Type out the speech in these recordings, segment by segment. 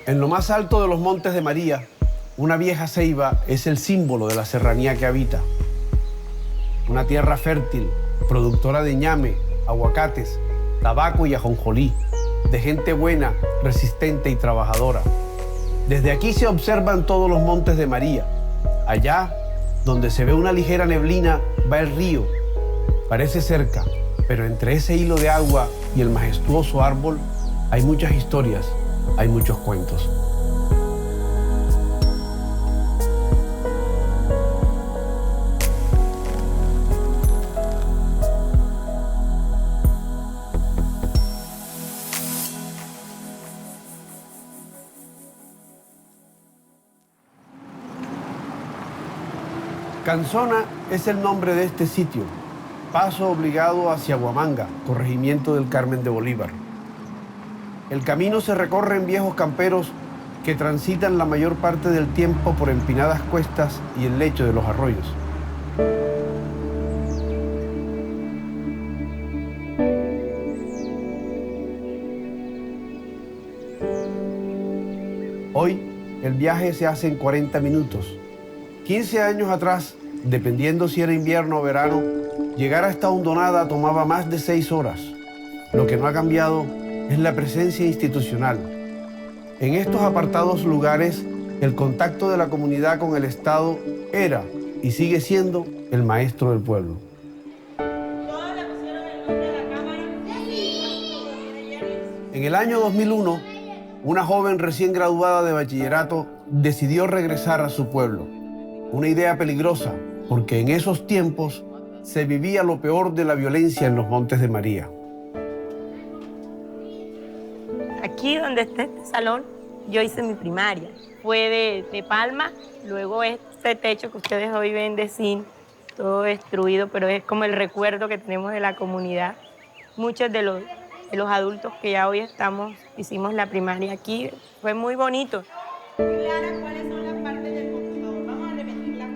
En lo más alto de los Montes de María, una vieja ceiba es el símbolo de la serranía que habita. Una tierra fértil, productora de ñame, aguacates, tabaco y ajonjolí, de gente buena, resistente y trabajadora. Desde aquí se observan todos los Montes de María. Allá, donde se ve una ligera neblina, va el río. Parece cerca, pero entre ese hilo de agua y el majestuoso árbol hay muchas historias, hay muchos cuentos. Canzona es el nombre de este sitio, paso obligado hacia Huamanga, corregimiento del Carmen de Bolívar. El camino se recorre en viejos camperos que transitan la mayor parte del tiempo por empinadas cuestas y el lecho de los arroyos. Hoy, el viaje se hace en 40 minutos. 15 años atrás, dependiendo si era invierno o verano, llegar a esta hondonada tomaba más de 6 horas. Lo que no ha cambiado es la presencia institucional. En estos apartados lugares, el contacto de la comunidad con el Estado era y sigue siendo el maestro del pueblo. En el año 2001, una joven recién graduada de bachillerato decidió regresar a su pueblo. Una idea peligrosa, porque en esos tiempos se vivía lo peor de la violencia en los Montes de María. Aquí donde está este salón, yo hice mi primaria. Fue de palma, luego este techo que ustedes hoy ven de zinc, todo destruido, pero es como el recuerdo que tenemos de la comunidad. Muchos de los adultos que ya hoy hicimos la primaria aquí, fue muy bonito. Clara, ¿cuáles son las partes del computador? Vamos a repetirlas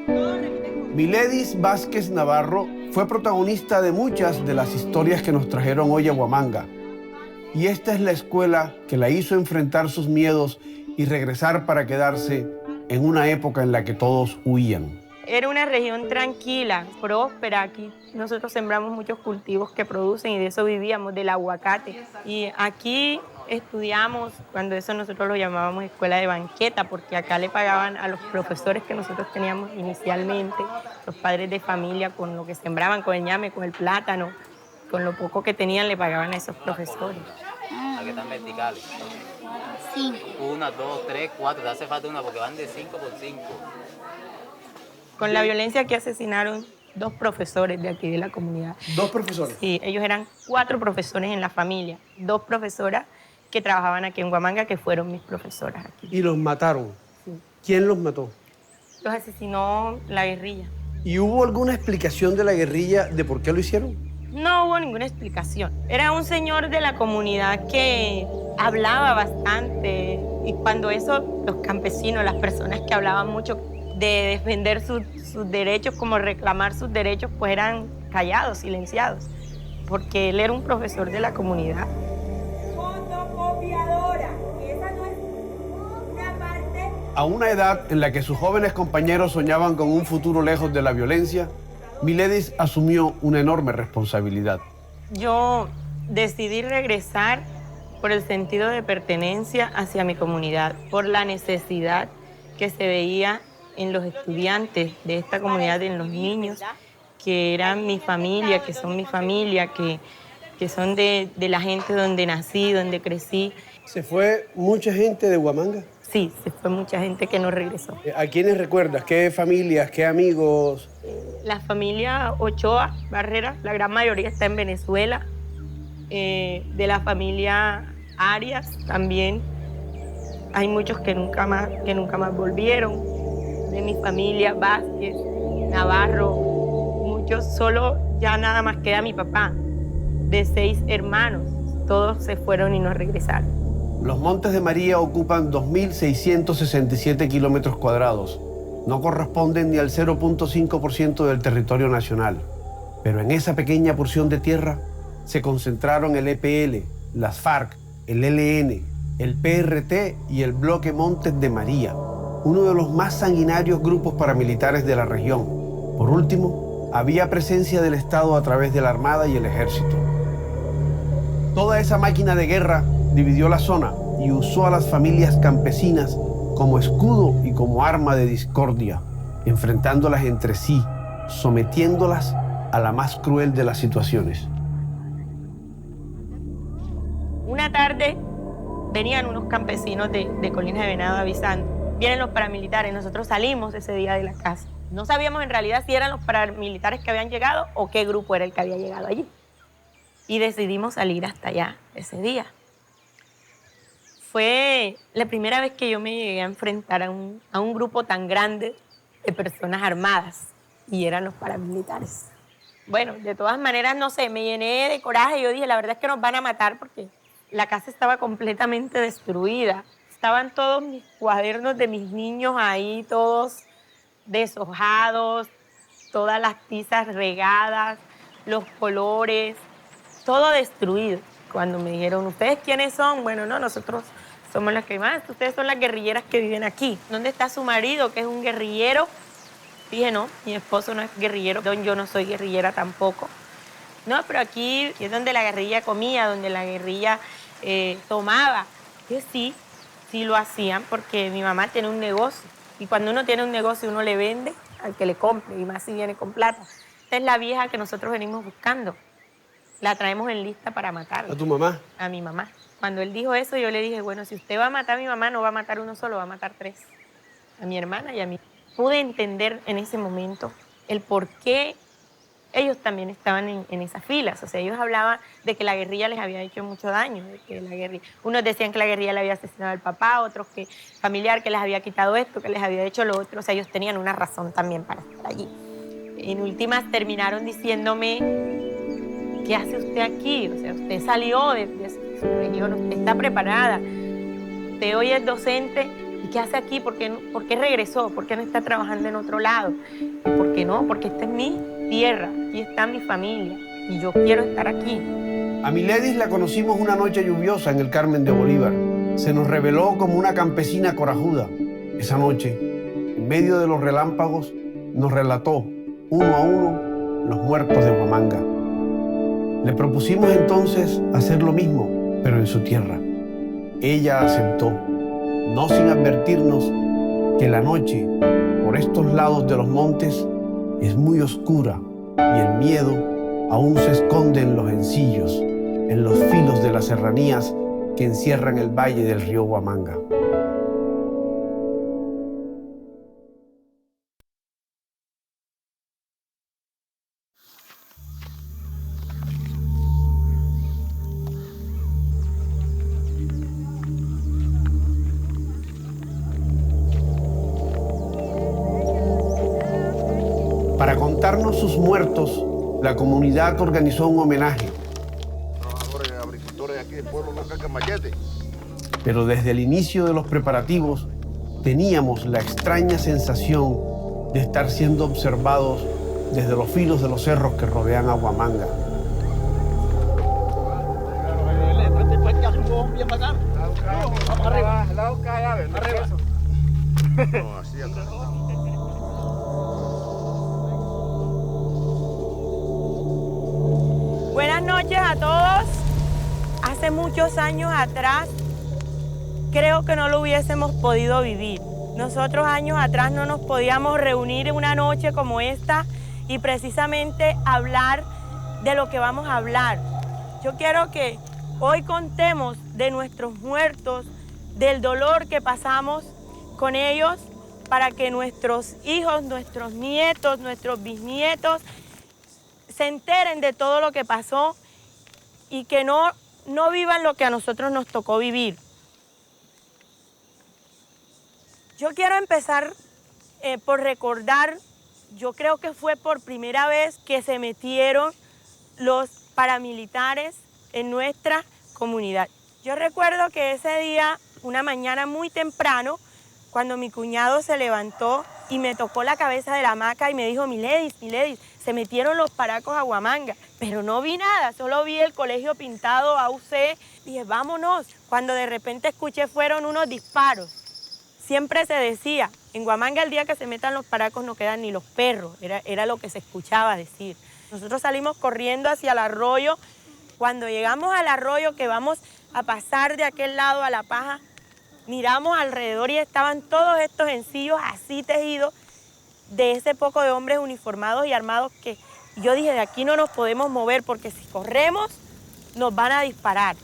todas. Miledis Vázquez Navarro fue protagonista de muchas de las historias que nos trajeron hoy a Huamanga. Y esta es la escuela que la hizo enfrentar sus miedos y regresar para quedarse en una época en la que todos huían. Era una región tranquila, próspera aquí. Nosotros sembramos muchos cultivos que producen y de eso vivíamos, del aguacate. Y aquí estudiamos, cuando eso nosotros lo llamábamos escuela de banqueta, porque acá le pagaban a los profesores que nosotros teníamos inicialmente, los padres de familia, con lo que sembraban, con el ñame, con el plátano, con lo poco que tenían le pagaban a esos profesores. ¿A qué están verticales? 5. 1, 2, 3, 4, te hace falta una porque van de 5 por 5. Con la violencia que asesinaron 2 profesores de aquí de la comunidad. ¿2 profesores? Sí, ellos eran 4 profesores en la familia, 2 profesoras que trabajaban aquí en Huamanga, que fueron mis profesoras aquí. Y los mataron. Sí. ¿Quién los mató? Los asesinó la guerrilla. ¿Y hubo alguna explicación de la guerrilla de por qué lo hicieron? No hubo ninguna explicación. Era un señor de la comunidad que hablaba bastante y cuando eso, los campesinos, las personas que hablaban mucho de defender sus derechos, como reclamar sus derechos, pues eran callados, silenciados, porque él era un profesor de la comunidad. Fotocopiadora, esa no es una parte. A una edad en la que sus jóvenes compañeros soñaban con un futuro lejos de la violencia, Miledis asumió una enorme responsabilidad. Yo decidí regresar por el sentido de pertenencia hacia mi comunidad, por la necesidad que se veía en los estudiantes de esta comunidad, en los niños, que eran mi familia, que son mi familia, que son de la gente donde nací, donde crecí. ¿Se fue mucha gente de Huamanga? Sí, se fue mucha gente que no regresó. ¿A quiénes recuerdas? ¿Qué familias? ¿Qué amigos? La familia Ochoa Barrera, la gran mayoría está en Venezuela. De la familia Arias también hay muchos que nunca más volvieron. De mi familia Vázquez, Navarro, muchos, solo ya nada más queda mi papá. De 6 hermanos, todos se fueron y no regresaron. Los Montes de María ocupan 2.667 kilómetros cuadrados. No corresponden ni al 0.5% del territorio nacional. Pero en esa pequeña porción de tierra se concentraron el EPL, las FARC, el ELN, el PRT y el Bloque Montes de María, uno de los más sanguinarios grupos paramilitares de la región. Por último, había presencia del Estado a través de la Armada y el Ejército. Toda esa máquina de guerra dividió la zona y usó a las familias campesinas como escudo y como arma de discordia, enfrentándolas entre sí, sometiéndolas a la más cruel de las situaciones. Una tarde venían unos campesinos de Colinas de Venado avisando. Vienen los paramilitares, nosotros salimos ese día de la casa. No sabíamos en realidad si eran los paramilitares que habían llegado o qué grupo era el que había llegado allí. Y decidimos salir hasta allá ese día. Fue la primera vez que yo me llegué a enfrentar a un grupo tan grande de personas armadas, y eran los paramilitares. Bueno, de todas maneras, no sé, me llené de coraje. Yo dije, la verdad es que nos van a matar porque la casa estaba completamente destruida. Estaban todos mis cuadernos de mis niños ahí, todos deshojados, todas las tizas regadas, los colores, todo destruido. Cuando me dijeron, ¿ustedes quiénes son? Bueno, no, nosotros somos las que más. Ustedes son las guerrilleras que viven aquí. ¿Dónde está su marido, que es un guerrillero? Dije, no, mi esposo no es guerrillero, yo no soy guerrillera tampoco. No, pero aquí es donde la guerrilla comía, donde la guerrilla tomaba. Que sí lo hacían, porque mi mamá tiene un negocio. Y cuando uno tiene un negocio, uno le vende al que le compre, y más si viene con plata. Esta es la vieja que nosotros venimos buscando. La traemos en lista para matarla. ¿A tu mamá? A mi mamá. Cuando él dijo eso, yo le dije, bueno, si usted va a matar a mi mamá, no va a matar uno solo, va a matar tres. A mi hermana y a mí. Pude entender en ese momento el por qué ellos también estaban en esas filas. O sea, ellos hablaban de que la guerrilla les había hecho mucho daño, de que la guerrilla, unos decían que la guerrilla le había asesinado al papá, otros que familiar que les había quitado esto, que les había hecho lo otro. O sea, ellos tenían una razón también para estar allí. En últimas terminaron diciéndome, ¿qué hace usted aquí? O sea, usted salió de su región, usted está preparada, usted hoy es docente. ¿Y qué hace aquí? ¿Por qué regresó? ¿Por qué no está trabajando en otro lado? ¿Y por qué no? Porque esta es mi tierra, aquí está mi familia y yo quiero estar aquí. A Miledis la conocimos una noche lluviosa en el Carmen de Bolívar. Se nos reveló como una campesina corajuda. Esa noche, en medio de los relámpagos, nos relató uno a uno los muertos de Huamanga. Le propusimos entonces hacer lo mismo, pero en su tierra. Ella aceptó, no sin advertirnos que la noche, por estos lados de los montes, es muy oscura y el miedo aún se esconde en los encillos, en los filos de las serranías que encierran el valle del río Huamanga. Para contarnos sus muertos, la comunidad organizó un homenaje. Trabajadores agricultores aquí del pueblo de Cacamayete. Pero desde el inicio de los preparativos, teníamos la extraña sensación de estar siendo observados desde los filos de los cerros que rodean a Huamanga. No, así atrás. Buenas noches a todos. Hace muchos años atrás, creo que no lo hubiésemos podido vivir. Nosotros años atrás no nos podíamos reunir en una noche como esta y precisamente hablar de lo que vamos a hablar. Yo quiero que hoy contemos de nuestros muertos, del dolor que pasamos con ellos, para que nuestros hijos, nuestros nietos, nuestros bisnietos se enteren de todo lo que pasó y que no vivan lo que a nosotros nos tocó vivir. Yo quiero empezar por recordar, yo creo que fue por primera vez que se metieron los paramilitares en nuestra comunidad. Yo recuerdo que ese día, una mañana muy temprano, cuando mi cuñado se levantó y me tocó la cabeza de la hamaca y me dijo, Miledis, se metieron los paracos a Huamanga. Pero no vi nada, solo vi el colegio pintado AUC. Dije, vámonos. Cuando de repente escuché fueron unos disparos. Siempre se decía, en Huamanga el día que se metan los paracos no quedan ni los perros. Era lo que se escuchaba decir. Nosotros salimos corriendo hacia el arroyo. Cuando llegamos al arroyo, que vamos a pasar de aquel lado a La Paja, miramos alrededor y estaban todos estos encillos así tejidos de ese poco de hombres uniformados y armados que yo dije, de aquí no nos podemos mover porque si corremos nos van a disparar.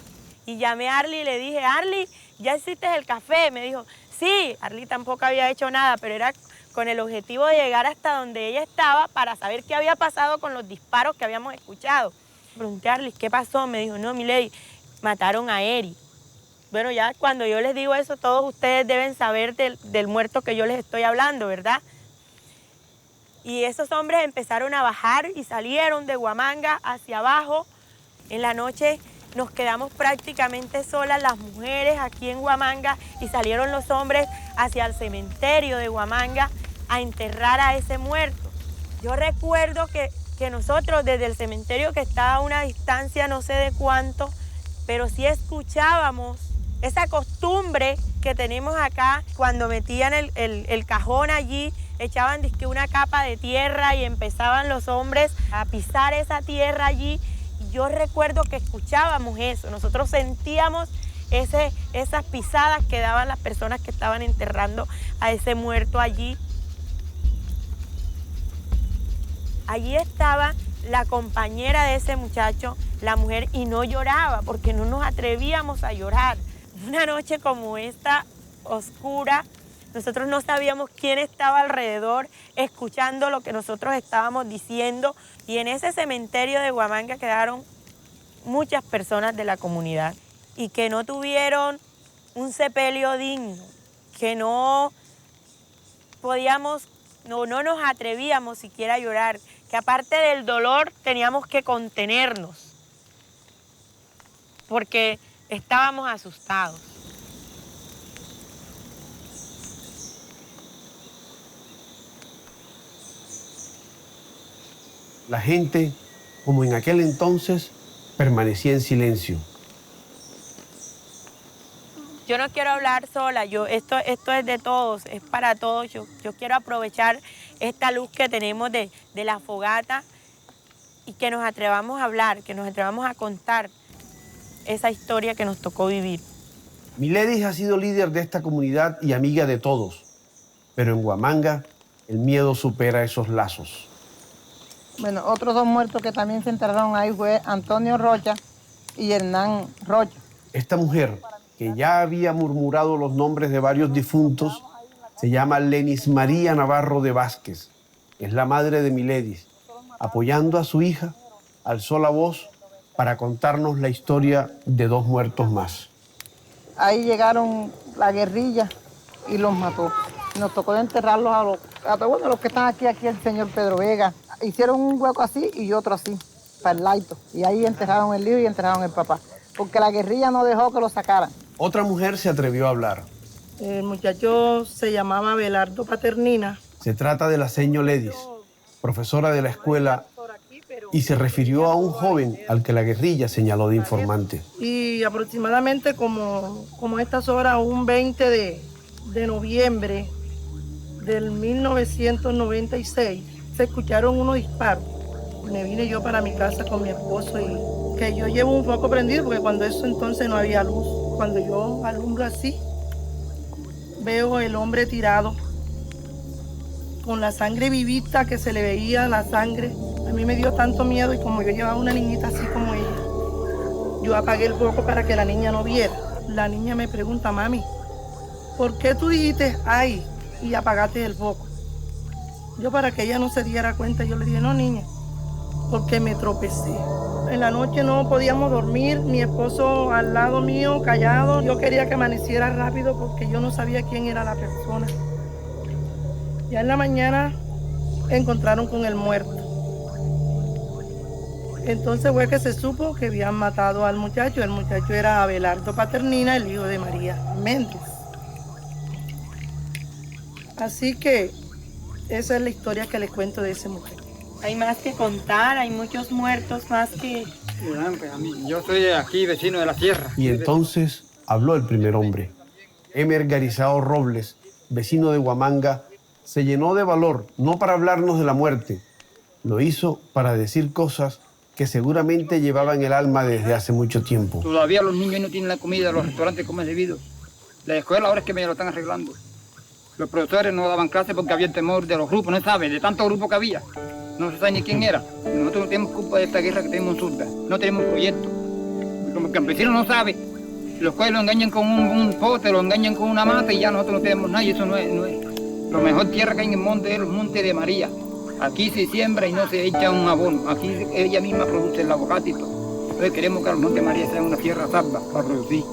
Y llamé a Arly y le dije, Arly, ¿ya hiciste el café? Me dijo, sí, Arly tampoco había hecho nada, pero era con el objetivo de llegar hasta donde ella estaba para saber qué había pasado con los disparos que habíamos escuchado. Pregunté a Arly, ¿qué pasó? Me dijo, no, milady, mataron a Eri. Bueno, ya cuando yo les digo eso, todos ustedes deben saber del muerto que yo les estoy hablando, ¿verdad? Y esos hombres empezaron a bajar y salieron de Huamanga hacia abajo. En la noche nos quedamos prácticamente solas las mujeres aquí en Huamanga y salieron los hombres hacia el cementerio de Huamanga a enterrar a ese muerto. Yo recuerdo que nosotros desde el cementerio, que estaba a una distancia no sé de cuánto, pero sí escuchábamos esa costumbre que tenemos acá, cuando metían el cajón allí, echaban dizque una capa de tierra y empezaban los hombres a pisar esa tierra allí. Y yo recuerdo que escuchábamos eso, nosotros sentíamos esas pisadas que daban las personas que estaban enterrando a ese muerto allí. Allí estaba la compañera de ese muchacho, la mujer, y no lloraba porque no nos atrevíamos a llorar. Una noche como esta, oscura, nosotros no sabíamos quién estaba alrededor escuchando lo que nosotros estábamos diciendo, y en ese cementerio de Huamanga quedaron muchas personas de la comunidad y que no tuvieron un sepelio digno, que no podíamos, no nos atrevíamos siquiera a llorar, que aparte del dolor teníamos que contenernos porque estábamos asustados. La gente, como en aquel entonces, permanecía en silencio. Yo no quiero hablar sola, esto es de todos, es para todos. Yo quiero aprovechar esta luz que tenemos de la fogata y que nos atrevamos a hablar, que nos atrevamos a contar esa historia que nos tocó vivir. Miledis ha sido líder de esta comunidad y amiga de todos, pero en Huamanga el miedo supera esos lazos. Bueno, otros dos muertos que también se enterraron ahí fue Antonio Rocha y Hernán Rocha. Esta mujer, que ya había murmurado los nombres de varios difuntos, se llama Lenis María Navarro de Vázquez. Es la madre de Miledis. Apoyando a su hija, alzó la voz para contarnos la historia de dos muertos más. Ahí llegaron la guerrilla y los mató. Nos tocó enterrarlos a los que están aquí el señor Pedro Vega. Hicieron un hueco así y otro así, para el laito. Y ahí enterraron el hijo y enterraron el papá, porque la guerrilla no dejó que lo sacaran. Otra mujer se atrevió a hablar. El muchacho se llamaba Abelardo Paternina. Se trata de la señora Ledis, profesora de la escuela, y se refirió a un joven al que la guerrilla señaló de informante. Y aproximadamente como a estas horas, un 20 de noviembre del 1996, se escucharon unos disparos. Me vine yo para mi casa con mi esposo y que yo llevo un foco prendido porque cuando eso entonces no había luz. Cuando yo alumbro así, veo el hombre tirado con la sangre vivita, que se le veía la sangre. A mí me dio tanto miedo, y como yo llevaba una niñita así como ella, yo apagué el foco para que la niña no viera. La niña me pregunta, mami, ¿por qué tú dijiste ay y apagaste el foco? Yo, para que ella no se diera cuenta, yo le dije, no, niña, porque me tropecé. En la noche no podíamos dormir, mi esposo al lado mío, callado. Yo quería que amaneciera rápido porque yo no sabía quién era la persona. Ya en la mañana encontraron con el muerto. Entonces fue que se supo que habían matado al muchacho. El muchacho era Abelardo Paternina, el hijo de María Méndez. Así que esa es la historia que les cuento de ese muchacho. Hay más que contar, hay muchos muertos más que... Yo soy aquí vecino de la sierra. Y entonces habló el primer hombre. Emer Garizao Robles, vecino de Huamanga, se llenó de valor, no para hablarnos de la muerte, lo hizo para decir cosas que seguramente llevaba en el alma desde hace mucho tiempo. Todavía los niños no tienen la comida, los restaurantes comen debido. La escuela ahora es que me lo están arreglando. Los profesores no daban clases porque había temor de los grupos, no saben, de tantos grupos que había. No se sabe ni quién era. Nosotros no tenemos culpa de esta guerra que tenemos en Surda. No tenemos proyecto. Como el campesino no sabe, los cuales lo engañan con un pote, lo engañan con una mata y ya nosotros no tenemos nada. Y eso no es. Lo mejor tierra que hay en el monte es el monte de María. Aquí se siembra y no se echa un abono. Aquí ella misma produce el aguacate y todo. Entonces queremos que el monte de María sea una tierra salva para producir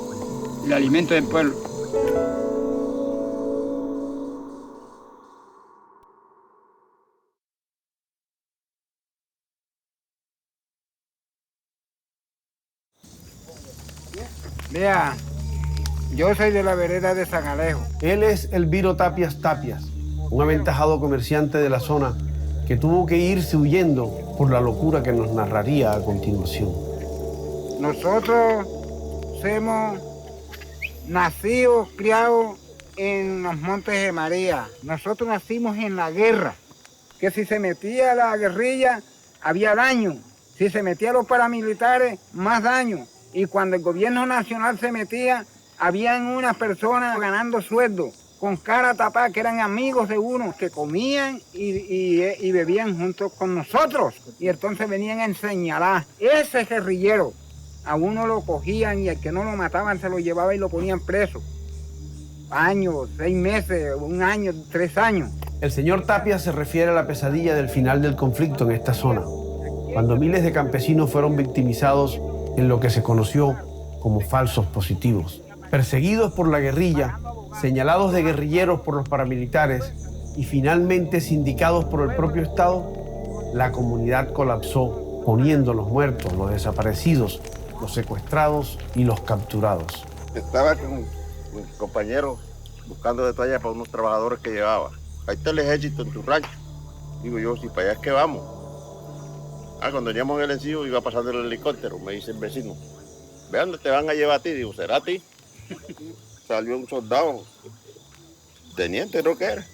el alimento del pueblo. Vea, yo soy de la vereda de San Alejo. Él es Elviro Tapias, un aventajado comerciante de la zona que tuvo que irse huyendo por la locura que nos narraría a continuación. Nosotros somos nacidos, criados en los Montes de María. Nosotros nacimos en la guerra, que si se metía la guerrilla había daño, si se metían los paramilitares más daño. Y cuando el gobierno nacional se metía, habían unas personas ganando sueldo, con cara tapada, que eran amigos de uno, que comían y bebían junto con nosotros. Y entonces venían a señalar. Ese guerrillero, a uno lo cogían y al que no lo mataban se lo llevaba y lo ponían preso. Años, 6 meses, 1 año, 3 años. El señor Tapia se refiere a la pesadilla del final del conflicto en esta zona, cuando miles de campesinos fueron victimizados en lo que se conoció como falsos positivos. Perseguidos por la guerrilla, señalados de guerrilleros por los paramilitares y finalmente sindicados por el propio Estado, la comunidad colapsó, poniendo los muertos, los desaparecidos, los secuestrados y los capturados. Estaba con un compañero buscando detalles para unos trabajadores que llevaba. Ahí está el ejército en tu rancho. Digo yo, si para allá es que vamos. Cuando veníamos en el encillo iba pasando el helicóptero, me dice el vecino, ve dónde te van a llevar a ti. Digo, ¿será a ti? Salió un soldado, teniente creo que era.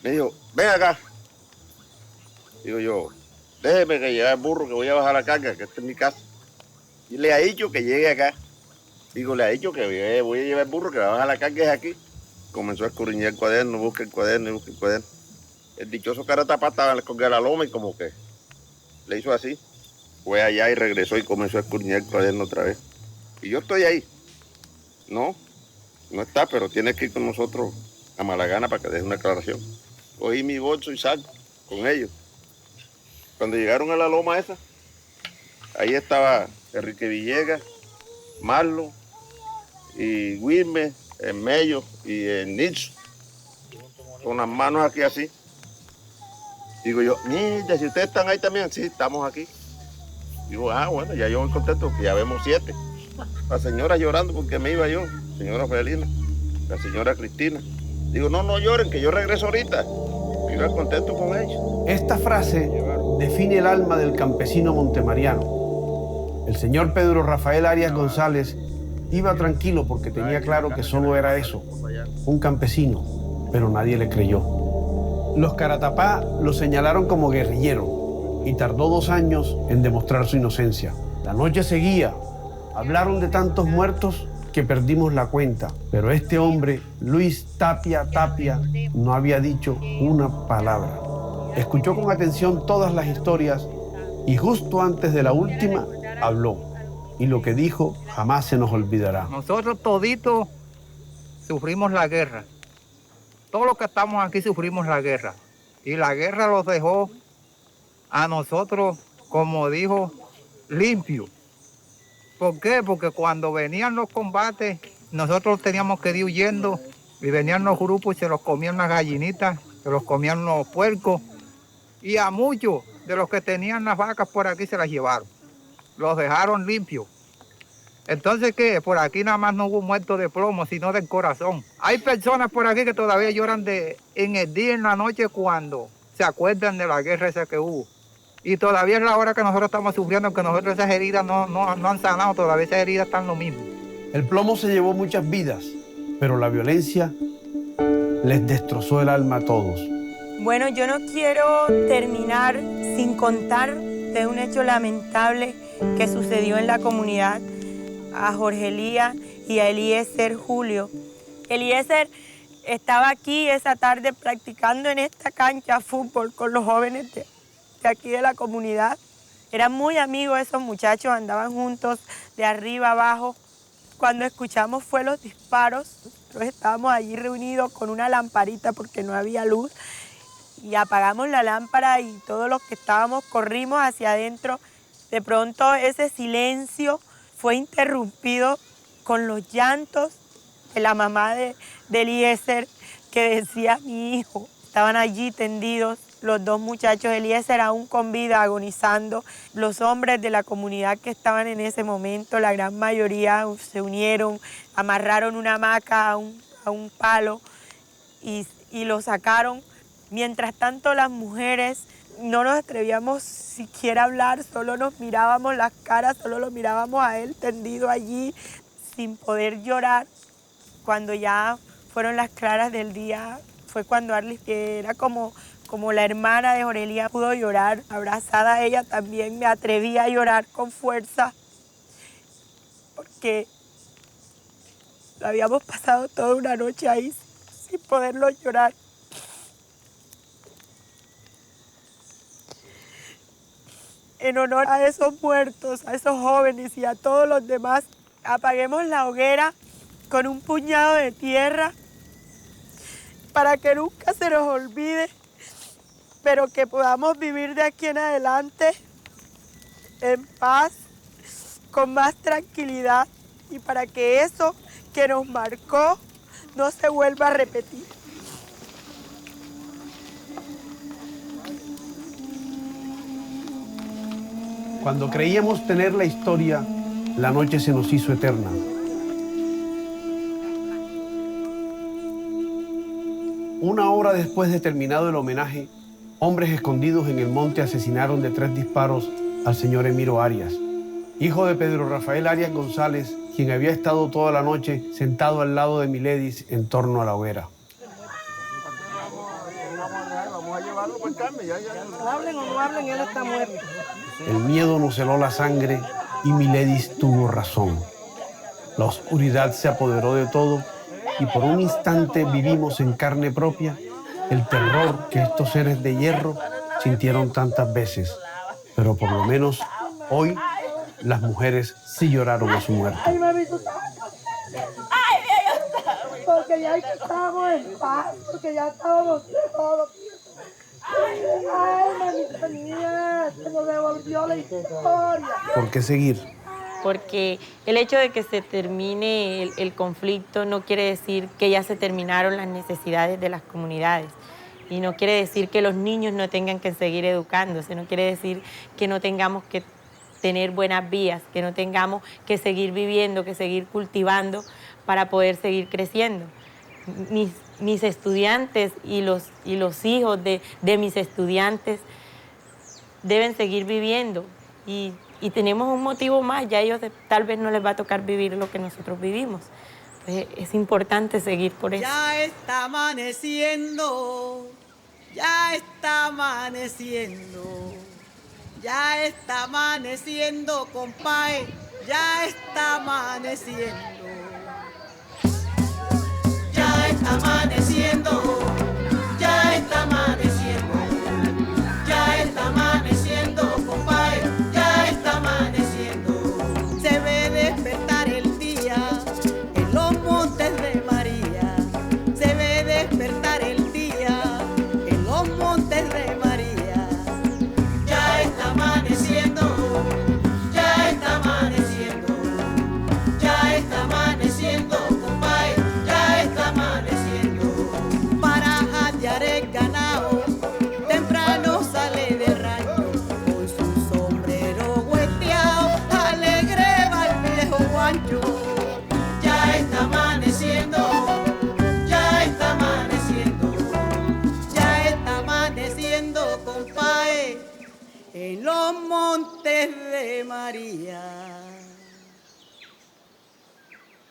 Me dijo, ven acá. Digo yo, déjeme que lleve el burro que voy a bajar la carga, que esta es mi casa. Y le ha dicho que llegue acá. Digo, le ha dicho que voy a llevar el burro que va a bajar la carga es aquí. Comenzó a escudriñar el cuaderno, busca el cuaderno y busca el cuaderno. El dichoso cara tapada estaba con la loma y como que le hizo así. Fue allá y regresó y comenzó a escudriñar el cuaderno otra vez. Y yo estoy ahí. No está, pero tiene que ir con nosotros a Malagana para que deje una aclaración. Cogí mi bolso y salgo con ellos. Cuando llegaron a la loma esa, ahí estaba Enrique Villegas, Marlo y Wilmer, el Mello y el Nilson, con las manos aquí así. Digo yo, mira, si ustedes están ahí también, sí, estamos aquí. Digo, bueno, ya yo voy contento, que ya vemos 7. La señora llorando porque me iba yo, señora Felina, la señora Cristina. Digo, no lloren, que yo regreso ahorita. Iba contento con ellos. Esta frase define el alma del campesino montemariano. El señor Pedro Rafael Arias González iba tranquilo porque tenía claro que solo era eso, un campesino, pero nadie le creyó. Los Caratapá lo señalaron como guerrillero y tardó 2 años en demostrar su inocencia. La noche seguía, hablaron de tantos muertos que perdimos la cuenta, pero este hombre, Luis Tapia, no había dicho una palabra. Escuchó con atención todas las historias y justo antes de la última habló. Y lo que dijo jamás se nos olvidará. Nosotros toditos sufrimos la guerra. Todos los que estamos aquí sufrimos la guerra. Y la guerra los dejó a nosotros, como dijo, limpios. ¿Por qué? Porque cuando venían los combates, nosotros teníamos que ir huyendo y venían los grupos y se los comían las gallinitas, se los comían los puercos. Y a muchos de los que tenían las vacas por aquí se las llevaron. Los dejaron limpios. Entonces, ¿qué? Por aquí nada más no hubo muertos de plomo, sino del corazón. Hay personas por aquí que todavía lloran en el día y en la noche cuando se acuerdan de la guerra esa que hubo. Y todavía es la hora que nosotros estamos sufriendo, que nosotros esas heridas no han sanado, todavía esas heridas están lo mismo. El plomo se llevó muchas vidas, pero la violencia les destrozó el alma a todos. Bueno, yo no quiero terminar sin contar de un hecho lamentable que sucedió en la comunidad a Jorge Elías y a Eliezer Julio. Eliezer estaba aquí esa tarde practicando en esta cancha fútbol con los jóvenes de aquí de la comunidad. Eran muy amigos esos muchachos, andaban juntos de arriba abajo. Cuando escuchamos fue los disparos, nosotros estábamos allí reunidos con una lamparita porque no había luz y apagamos la lámpara y todos los que estábamos corrimos hacia adentro. De pronto ese silencio fue interrumpido con los llantos de la mamá de Eliezer, que decía: mi hijo. Estaban allí tendidos los dos muchachos, Eliezer aún con vida, agonizando. Los hombres de la comunidad que estaban en ese momento, la gran mayoría se unieron, amarraron una hamaca a un palo y lo sacaron. Mientras tanto, las mujeres no nos atrevíamos siquiera a hablar, solo nos mirábamos las caras, solo lo mirábamos a él tendido allí sin poder llorar. Cuando ya fueron las claras del día, fue cuando Arlis, que era como la hermana de Jorge Elías, pudo llorar. Abrazada a ella también me atreví a llorar con fuerza, porque habíamos pasado toda una noche ahí sin poderlo llorar. En honor a esos muertos, a esos jóvenes y a todos los demás, apaguemos la hoguera con un puñado de tierra para que nunca se nos olvide, pero que podamos vivir de aquí en adelante en paz, con más tranquilidad, y para que eso que nos marcó no se vuelva a repetir. Cuando creíamos tener la historia, la noche se nos hizo eterna. Una hora después de terminado el homenaje, hombres escondidos en el monte asesinaron de 3 disparos al señor Emiro Arias, hijo de Pedro Rafael Arias González, quien había estado toda la noche sentado al lado de Miledis en torno a la hoguera. Vamos a llevarlo por Carmen, ya. Hablen o no hablen, él está muerto. El miedo nos heló la sangre y Miledis tuvo razón. La oscuridad se apoderó de todo y por un instante vivimos en carne propia el terror que estos seres de hierro sintieron tantas veces. Pero por lo menos hoy las mujeres sí lloraron a su muerte. Ay, mamito. Ay, porque ya estamos en paz, porque ya estábamos todos. Ay, mamita mía, se nos devolvió la historia. ¿Por qué seguir? Porque el hecho de que se termine el conflicto no quiere decir que ya se terminaron las necesidades de las comunidades. Y no quiere decir que los niños no tengan que seguir educándose, no quiere decir que no tengamos que tener buenas vías, que no tengamos que seguir viviendo, que seguir cultivando para poder seguir creciendo. Mis estudiantes y los hijos de mis estudiantes deben seguir viviendo y tenemos un motivo más, ya ellos tal vez no les va a tocar vivir lo que nosotros vivimos. Pues es importante seguir por eso. Ya está amaneciendo, ya está amaneciendo, ya está amaneciendo, compadre, ya está amaneciendo. Ya está amaneciendo, ya está amaneciendo, ya está amaneciendo, compadre, ya está amaneciendo. Se ve despertar el día en los montes de María, se ve despertar el día en los montes de María. Ya está amaneciendo, ya está amaneciendo, ya está amaneciendo, compadre, ya está amaneciendo. Para hallar el ganado, temprano sale del rancho, con su sombrero hueteado, alegre va el viejo guancho. Ya está amaneciendo, ya está amaneciendo, ya está amaneciendo. en los montes de María.